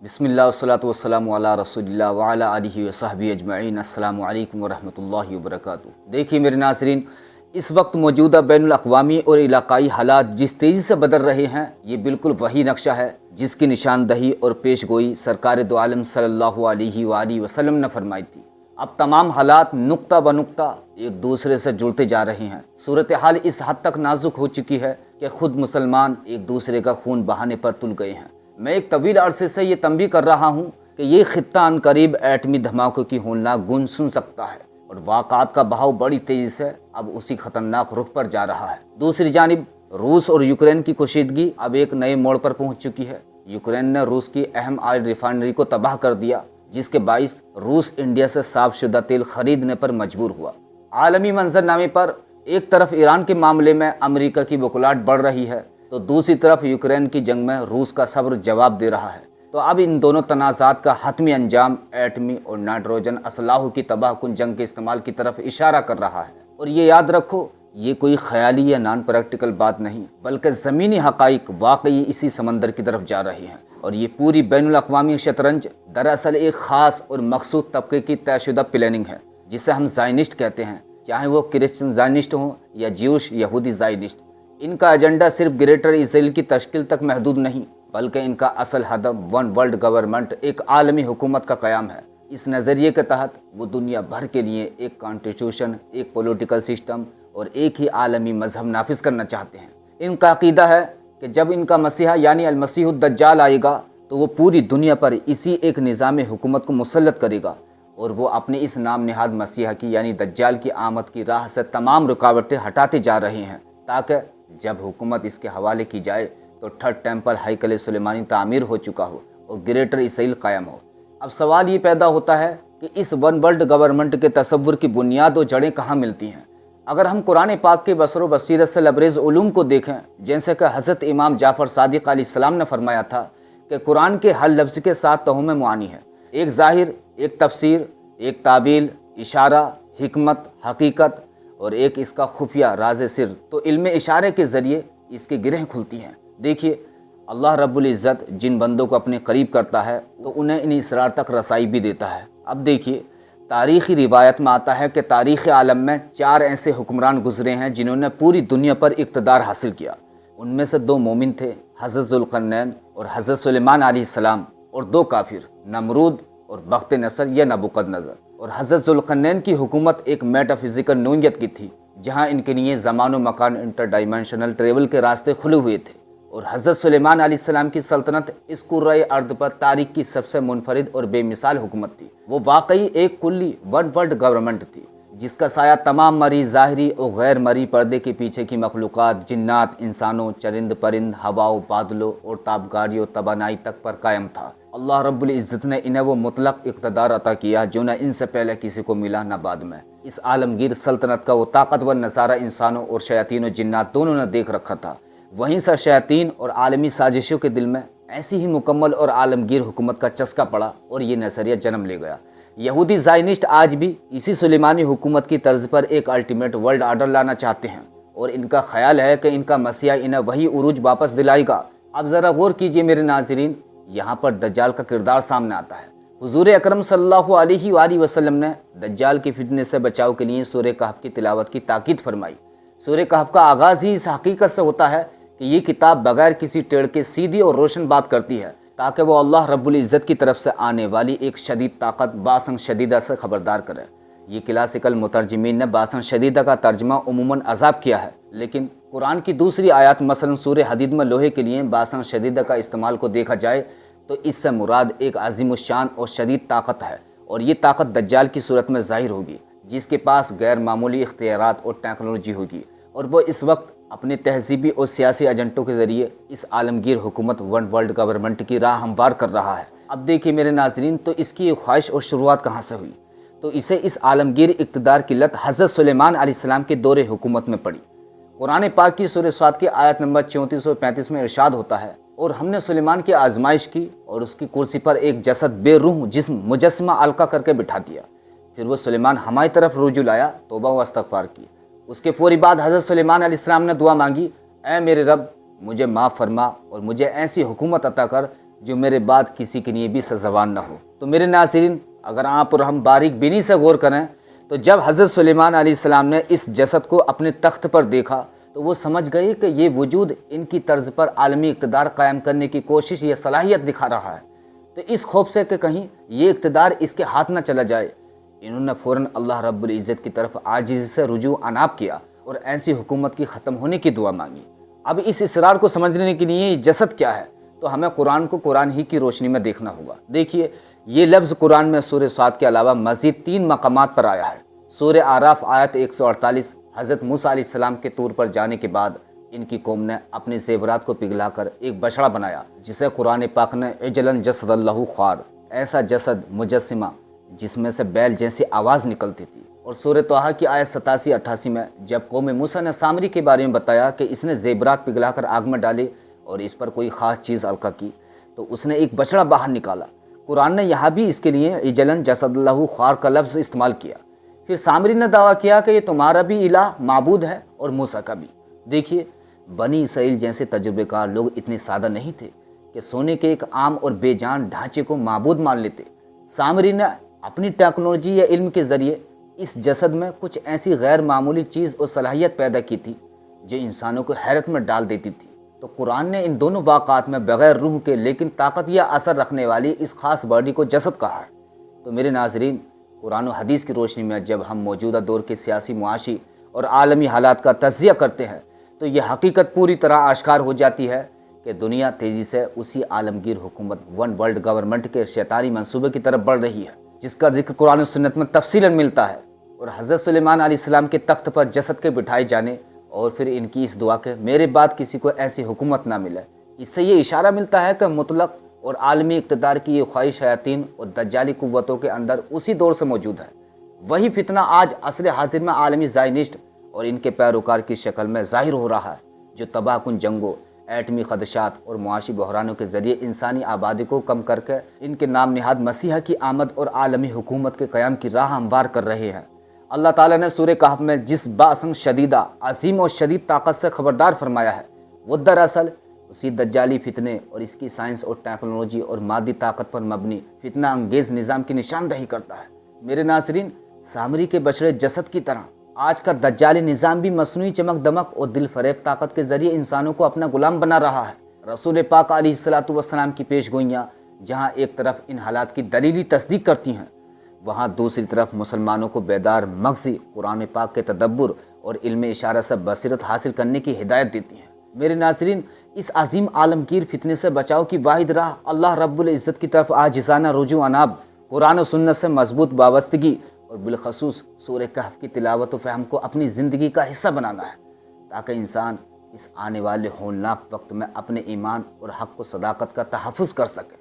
बिस्मिल्लाह वस्सलातु वस्सलामु अला रसूलिल्लाह व अला आलिहि व सहबी अजमईन। अस्सलामु अलैकुम व रहमतुल्लाहि व बरकातुहू। देखिए मेरे नाज़रीन, इस वक्त मौजूदा बैनुल अक़वामी और इलाक़ाई हालात जिस तेज़ी से बदल रहे हैं, ये बिल्कुल वही नक्शा है जिसकी निशानदही और पेशगोई सरकार दो आलम सल्लल्लाहु अलैहि वसल्लम ने फरमाई थी। अब तमाम हालात नुक्ता ब नुक्ता एक दूसरे से जुड़ते जा रहे हैं। सूरत हाल इस हद तक नाजुक हो चुकी है कि खुद मुसलमान एक दूसरे का खून बहाने पर तुल गए हैं। मैं एक तवील अरसे से ये तंबीह कर रहा हूँ कि ये खित्ता अनकरीब एटमी धमाकों की होलनाक गूंज सुन सकता है और वाक़ात का बहाव बड़ी तेज़ी से अब उसी खतरनाक रुख पर जा रहा है। दूसरी जानिब रूस और यूक्रेन की कशीदगी अब एक नए मोड़ पर पहुँच चुकी है। यूक्रेन ने रूस की अहम ऑयल रिफाइनरी को तबाह कर दिया, जिसके बाइस रूस इंडिया से साफ शुदा तेल खरीदने पर मजबूर हुआ। आलमी मंजरनामे पर एक तरफ ईरान के मामले में अमेरिका की बुकलाहट बढ़ रही है, तो दूसरी तरफ यूक्रेन की जंग में रूस का सब्र जवाब दे रहा है। तो अब इन दोनों तनाज़ात का हतमी अंजाम एटमी और नाइट्रोजन असलाहों की तबाहकुन जंग के इस्तेमाल की तरफ इशारा कर रहा है। और ये याद रखो, ये कोई ख्याली या नॉन प्रैक्टिकल बात नहीं, बल्कि ज़मीनी हक़ाइक़ वाकई इसी समंदर की तरफ जा रही हैं। और ये पूरी बैनुल अक़वामी शतरंज दरअसल एक ख़ास और मखसूस तबके की तयशुदा प्लानिंग है, जिसे हम ज़ायनिस्ट कहते हैं, चाहे वो क्रिश्चियन ज़ायनिस्ट हों या ज्यूश यहूदी ज़ायनिस्ट। इनका एजेंडा सिर्फ ग्रेटर इसराइल की तश्कील तक महदूद नहीं, बल्कि इनका असल हदफ वन वर्ल्ड गवर्नमेंट, एक आलमी हुकूमत का क़याम है। इस नज़रिए के तहत वो दुनिया भर के लिए एक कॉन्स्टिट्यूशन, एक पॉलिटिकल सिस्टम और एक ही आलमी मजहब नाफिज करना चाहते हैं। इनका अक़ीदा है कि जब इनका मसीहा यानी अल-मसीहुद दज्जाल आएगा तो वो पूरी दुनिया पर इसी एक निज़ाम हुकूमत को मुसल्लत करेगा और वो अपने इस नाम निहाद मसीहा की यानी दज्जाल की आमद की राह से तमाम रुकावटें हटाते जा रहे हैं, ताकि जब हुकूमत इसके हवाले की जाए तो थर्ड टेम्पल हैकल सुलेमानी तामीर हो चुका हो और ग्रेटर इसराइल कायम हो। अब सवाल ये पैदा होता है कि इस वन वर्ल्ड गवर्नमेंट के तसव्वुर की बुनियाद और जड़ें कहाँ मिलती हैं। अगर हम कुरान पाक के बसर व बसीरत से लबरेज़ उलूम को देखें, जैसे कि हज़रत इमाम जाफ़र सादिक़ अलैहिस्सलाम ने फरमाया था कि कुरान के हर लफ्ज़ के 7 तहों में मुआनी है, एक ज़ाहिर, एक तफसीर, एक तावील, इशारा, हिकमत, हकीकत और एक इसका खुफिया राज सिर। तो इल्म इशारे के ज़रिए इसके गिरह खुलती हैं। देखिए, अल्लाह रब्बुल इज़्ज़त जिन बंदों को अपने करीब करता है तो उन्हें इन इसरार तक रसाई भी देता है। अब देखिए, तारीख़ी रिवायत में आता है कि तारीख़ आलम में 4 ऐसे हुक्मरान गुजरे हैं जिन्होंने पूरी दुनिया पर इक़्तिदार हासिल किया। उनमें से 2 मोमिन थे, हज़रत ज़ुल्क़रनैन और हज़रत सुलेमान अलैहिस्सलाम, और 2 काफिर, नमरूद और बख्त नसर या नबूकदनज़र। और हज़रत ज़ुल्क़रनैन की हुकूमत एक मेटाफिज़िकल नौइयत की थी, जहाँ इनके लिए ज़मान व मकान इंटर डायमेंशनल ट्रेवल के रास्ते खुले हुए थे। और हज़रत सुलेमान अलैहिस्सलाम की सल्तनत इस कुर्राए अर्द पर तारीख़ की सबसे मुनफरिद और बेमिसाल हुकूमत थी। वो वाकई एक कुल्ली वन वर्ल्ड गवर्नमेंट थी, जिसका साया तमाम मरी ज़ाहिरी और गैर मरी पर्दे के पीछे की मखलूक़ात, जिन्नात, इंसानों, चरिंद परिंद, हवाओं, बादलों और ताबगारियों तबानाई तक पर कायम था। अल्लाह रब्बुल इज़्ज़त ने इन्हें वो मुतलक इक़्तिदार अता किया जो न इनसे पहले किसी को मिला न बाद में। इस आलमगीर सल्तनत का वो ताकतवर नज़ारा इंसानों और शयातीन व जिन्नात दोनों ने देख रखा था। वहीं से शयातीन और आलमी साजिशों के दिल में ऐसी ही मुकम्मल और आलमगीर हुकूमत का चस्का पड़ा और ये नज़रिया जन्म ले गया। यहूदी ज़ायनिस्ट आज भी इसी सुलेमानी हुकूमत की तर्ज पर एक अल्टीमेट वर्ल्ड आर्डर लाना चाहते हैं और इनका ख्याल है कि इनका मसीहा इन्हें वही उरूज वापस दिलाएगा। अब ज़रा गौर कीजिए मेरे नाज़रीन, यहाँ पर दज्जाल का किरदार सामने आता है। हुज़ूर अकरम सल्लल्लाहु अलैहि वसल्लम ने दज्जाल के फितने से बचाव के लिए सूरह कहफ की तिलावत की ताकीद फरमाई। सूरह कहफ का आगाज़ ही इस हकीकत से होता है कि ये किताब बगैर किसी टेढ़ के सीधी और रोशन बात करती है, ताकि वो अल्लाह रब्बुल इज़्ज़त की तरफ से आने वाली एक शदीद ताकत बासन शदीदा से खबरदार करे। ये क्लासिकल मुतरजमीन ने बासन शदीदा का तर्जमा उमूमन अजाब किया है, लेकिन कुरान की दूसरी आयत मसलन सूरह हदीद में लोहे के लिए बासन शदीदा का इस्तेमाल को देखा जाए तो इससे मुराद एक अज़ीमुश्शान और शदीद ताकत है, और ये ताकत दज्जाल की सूरत में ज़ाहिर होगी, जिसके पास गैर मामूली इख्तियारात और टेक्नोलॉजी होगी, और वो इस वक्त अपने तहजीबी और सियासी एजेंटों के ज़रिए इस आलमगीर हुकूमत वन वर्ल्ड गवर्नमेंट की राह हमवार कर रहा है। अब देखिए मेरे नाज़रीन, तो इसकी ख्वाहिश और शुरुआत कहाँ से हुई? तो इसे इस आलमगीर इक़्तिदार की लत हज़रत सुलेमान अलैहिस्सलाम के दौरे हुकूमत में पड़ी। कुरान पाक की सूरह स्वाद की आयत नंबर 34 और 35 में इरशाद होता है, और हमने सुलेमान की आजमाइश की और उसकी कुर्सी पर एक जसद बेरूह जिस्म मुजस्समा अलका करके बिठा दिया। फिर वो सुलेमान हमारी तरफ रुजू लाया, तौबा व इस्तग़फ़ार की। उसके पूरी बाद हज़रत सुलेमान अलैहिस्सलाम ने दुआ मांगी, ऐ मेरे रब, मुझे माफ़ फरमा और मुझे ऐसी हुकूमत अता कर جو میرے بعد کسی کے لیے بھی سزاوار نہ ہو۔ تو میرے ناظرین، اگر آپ اور ہم باریک بینی سے غور کریں تو جب حضرت سلیمان علیہ السلام نے اس جسد کو اپنے تخت پر دیکھا تو وہ سمجھ گئے کہ یہ وجود ان کی طرز پر عالمی اقتدار قائم کرنے کی کوشش یا صلاحیت دکھا رہا ہے۔ تو اس خوف سے کہ کہیں یہ اقتدار اس کے ہاتھ نہ چلا جائے، انہوں نے فوراً اللہ رب العزت کی طرف عاجزی سے رجوع عناب کیا اور ایسی حکومت کی ختم ہونے کی دعا مانگی۔ اب اس اصرار کو سمجھنے کے لیے یہ جسد کیا ہے تو ہمیں قرآن کو قرآن ہی کی روشنی میں دیکھنا ہوگا۔ دیکھیے، یہ لفظ قرآن میں سورہ صاد کے علاوہ مزید 3 مقامات پر آیا ہے۔ سورہ اعراف آیت 148، حضرت موسیٰ علیہ السلام کے طور پر جانے کے بعد ان کی قوم نے اپنے زیورات کو پگھلا کر ایک بچڑا بنایا، جسے قرآن پاک نے عجلاً جسد اللہ خوار، ایسا جسد مجسمہ جس میں سے بیل جیسی آواز نکلتی تھی۔ اور سورہ طٰہٰ کی آیت 87-88 میں جب قوم موسیٰ نے سامری کے بارے میں بتایا کہ اس نے زیورات پگھلا کر آگ میں ڈالے اور اس پر کوئی خاص چیز القا کی تو اس نے ایک بچڑا باہر نکالا۔ قرآن نے یہاں بھی اس کے لیے عجلاً جسد اللہ خوار کا لفظ استعمال کیا۔ پھر سامری نے دعویٰ کیا کہ یہ تمہارا بھی الہ معبود ہے اور موسیٰ کا بھی۔ دیکھیے، بنی اسرائیل جیسے تجربے کار لوگ اتنے سادہ نہیں تھے کہ سونے کے ایک عام اور بے جان ڈھانچے کو معبود مان لیتے۔ سامری نے اپنی ٹیکنالوجی یا علم کے ذریعے اس جسد میں کچھ ایسی غیر معمولی چیز اور صلاحیت پیدا کی تھی جو انسانوں کو حیرت میں ڈال دیتی تھی۔ تو قرآن نے ان دونوں واقعات میں بغیر روح کے لیکن طاقت یا اثر رکھنے والی اس خاص باڈی کو جسد کہا ہے۔ تو میرے ناظرین، قرآن و حدیث کی روشنی میں جب ہم موجودہ دور کے سیاسی، معاشی اور عالمی حالات کا تجزیہ کرتے ہیں تو یہ حقیقت پوری طرح آشکار ہو جاتی ہے کہ دنیا تیزی سے اسی عالمگیر حکومت ون ورلڈ گورنمنٹ کے شیطانی منصوبے کی طرف بڑھ رہی ہے، جس کا ذکر قرآن و سنت میں تفصیلاً ملتا ہے۔ اور حضرت سلیمان علیہ السلام کے تخت پر جسد کے بٹھائے جانے اور پھر ان کی اس دعا کہ میرے بعد کسی کو ایسی حکومت نہ ملے، اس سے یہ اشارہ ملتا ہے کہ مطلق اور عالمی اقتدار کی یہ خواہش شیاطین اور دجالی قوتوں کے اندر اسی دور سے موجود ہے۔ وہی فتنہ آج عصر حاضر میں عالمی زائنسٹ اور ان کے پیروکار کی شکل میں ظاہر ہو رہا ہے، جو تباہ کن جنگوں، ایٹمی خدشات اور معاشی بحرانوں کے ذریعے انسانی آبادی کو کم کر کے ان کے نام نہاد مسیحا کی آمد اور عالمی حکومت کے قیام کی راہ ہموار کر رہے ہیں۔ اللہ تعالیٰ نے سورہ کہف میں جس باسن شدیدہ، عظیم اور شدید طاقت سے خبردار فرمایا ہے، وہ دراصل اسی دجالی فتنے اور اس کی سائنس اور ٹیکنالوجی اور مادی طاقت پر مبنی فتنہ انگیز نظام کی نشاندہی کرتا ہے۔ میرے ناظرین، سامری کے بچڑے جسد کی طرح آج کا دجالی نظام بھی مصنوعی چمک دمک اور دل فریب طاقت کے ذریعے انسانوں کو اپنا غلام بنا رہا ہے۔ رسول پاک علیہ السلام کی پیش گوئیاں جہاں ایک طرف ان حالات کی دلیلی تصدیق کرتی ہیں، وہاں دوسری طرف مسلمانوں کو بیدار مغزی قرآن پاک کے تدبر اور علم اشارہ سے بصیرت حاصل کرنے کی ہدایت دیتی ہیں۔ میرے ناظرین، اس عظیم عالمگیر فتنے سے بچاؤ کی واحد راہ اللہ رب العزت کی طرف عاجزانہ رجوع عناب، قرآن و سنت سے مضبوط وابستگی اور بالخصوص سورہ کہف کی تلاوت و فہم کو اپنی زندگی کا حصہ بنانا ہے، تاکہ انسان اس آنے والے ہولناک وقت میں اپنے ایمان اور حق و صداقت کا تحفظ کر سکے۔